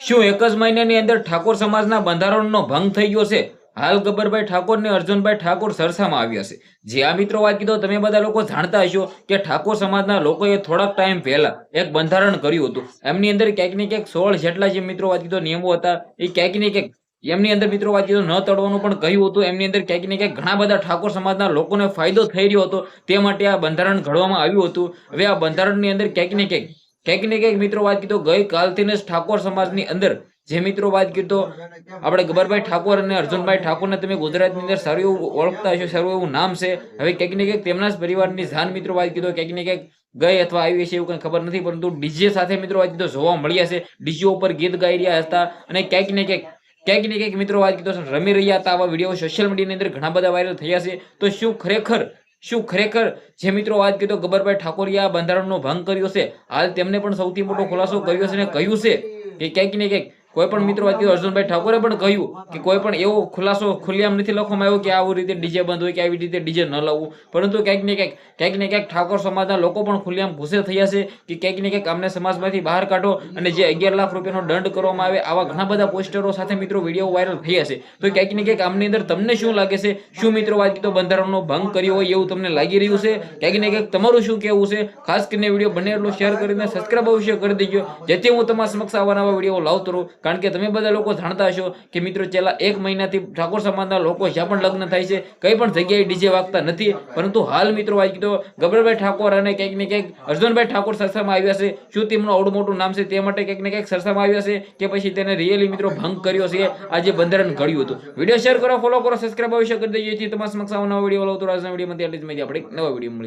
શું એક જ મહિનાની અંદર ઠાકોર સમાજના બંધારણનો ભંગ થઈ ગયો છે? હાલ ગબ્બરભાઈ ઠાકોર ને અર્જુનભાઈ ઠાકોર સરસામાં આવ્યા છે. જે આ મિત્રો વાત કીધો, તમે બધા લોકો જાણતા હશો કે ઠાકોર સમાજના લોકોએ થોડાક ટાઈમ પહેલા એક બંધારણ કર્યું હતું. એમની અંદર ક્યાંક ને ક્યાંક 16 જેટલા જે મિત્રો વાત કીધો નિયમો હતા. એ ક્યાંક ને ક્યાંક એમની અંદર મિત્રો વાત કીધો ન તોડવાનું પણ કહ્યું હતું. એમની અંદર ક્યાંક ને ક્યાંક ઘણા બધા ઠાકોર સમાજના લોકોને ફાયદો થઈ રહ્યો હતો. તે માટે આ બંધારણ ઘડવામાં આવ્યું હતું. હવે આ બંધારણની અંદર ક્યાંક ને ક્યાંક મિત્રો વાત કીધો ગઈકાલથી જ ઠાકોર સમાજની અંદર જે મિત્રો વાત કીધો આપણે ગબ્બરભાઈ ઠાકોર અને અર્જુનભાઈ ઠાકોરને તમે ગુજરાતની અંદર સારું એવું ઓળખતા હશો, સારું એવું નામ છે. હવે ક્યાંક ને ક્યાંક તેમના જ પરિવારની જાન મિત્રો વાત કીધો ક્યાંક ને ક્યાંક ગઈ અથવા આવી છે એવું કઈ ખબર નથી, પરંતુ ડીજે સાથે મિત્રો વાત કીધો જોવા મળ્યા છે. ડીજે ઉપર ગીત ગાઈ રહ્યા હતા અને ક્યાંક ને ક્યાંક મિત્રો વાત કીધો રમી રહ્યા હતા. આવા વિડીયો સોશિયલ મીડિયાની અંદર ઘણા બધા વાયરલ થયા છે. તો શું ખરેખર જે મિત્રો વાત કીધો ગબ્બરભાઈ ઠાકોરે આ બંધારણનો ભંગ કર્યો છે? હાલ તેમને પણ સૌથી મોટો ખુલાસો કર્યો છે અને કહ્યું છે કે ક્યાંક ને ક્યાંક કોઈ પણ મિત્રો વાત કીધો અર્જુનભાઈ ઠાકોરે પણ કહ્યું કે કોઈ પણ એવો ખુલાસો ખુલ્લેઆમ નથી લખવામાં આવ્યો કે આવી રીતે ડીજે બંધ હોય કે આવી રીતે ડીજે ન લાવવું, પરંતુ ક્યાંક ને ક્યાંક ઠાકોર સમાજના લોકો પણ ખુલ્લેઆમ ગુસ્સે થયા છે કે ક્યાંક ને ક્યાંક અમને સમાજમાંથી બહાર કાઢો અને જે 11 લાખ રૂપિયાનો દંડ કરવામાં આવે, આવા ઘણા બધા પોસ્ટરો સાથે મિત્રો વિડીયો વાયરલ થયા છે. તો ક્યાંક ને ક્યાંક આમની અંદર તમને શું લાગે છે? શું મિત્રો વાત કીધો બંધારણનો ભંગ કર્યો હોય એવું તમને લાગી રહ્યું છે? ક્યાંક ને ક્યાંક તમારું શું કહેવું છે? ખાસ કરીને વિડીયો બને એટલો શેર કરીને સબસ્ક્રાઇબ અવશ્ય કરી દેજો, જેથી હું તમારા સમક્ષ આવા વિડીયો લાવતો રહું. કારણ કે તમે બધા લોકો જાણતા હશો કે મિત્રો છેલ્લા 1 મહિનાથી ઠાકોર સમાજના લોકો જ્યાં પણ લગ્ન થાય છે કઈ પણ જગ્યાએ ડીજે વાગતા નથી, પરંતુ હાલ મિત્રો વાત કીધો ગબ્બરભાઈ ઠાકોર અને ક્યાંક ને ક્યાંક અર્જુનભાઈ ઠાકોર સરસામાં આવ્યા છે. શું તેમનું આવડું મોટું નામ છે તે માટે ક્યાંક ને ક્યાંક સરસામાં આવ્યા છે કે પછી તેને રિયલી મિત્રો ભંગ કર્યો છે આ જે બંધારણ ઘડ્યું હતું? વિડીયો શેર કરો, ફોલો કરો, સબસ્ક્રાઇબ અવશ્ય કરી દેજો, જેથી તમારા સમક્ષ આવા નવા વિડીયો લાવતો. આજના વિડીયોમાં આટલી જ માહિતી. આપણે નવા વિડીયો મળી.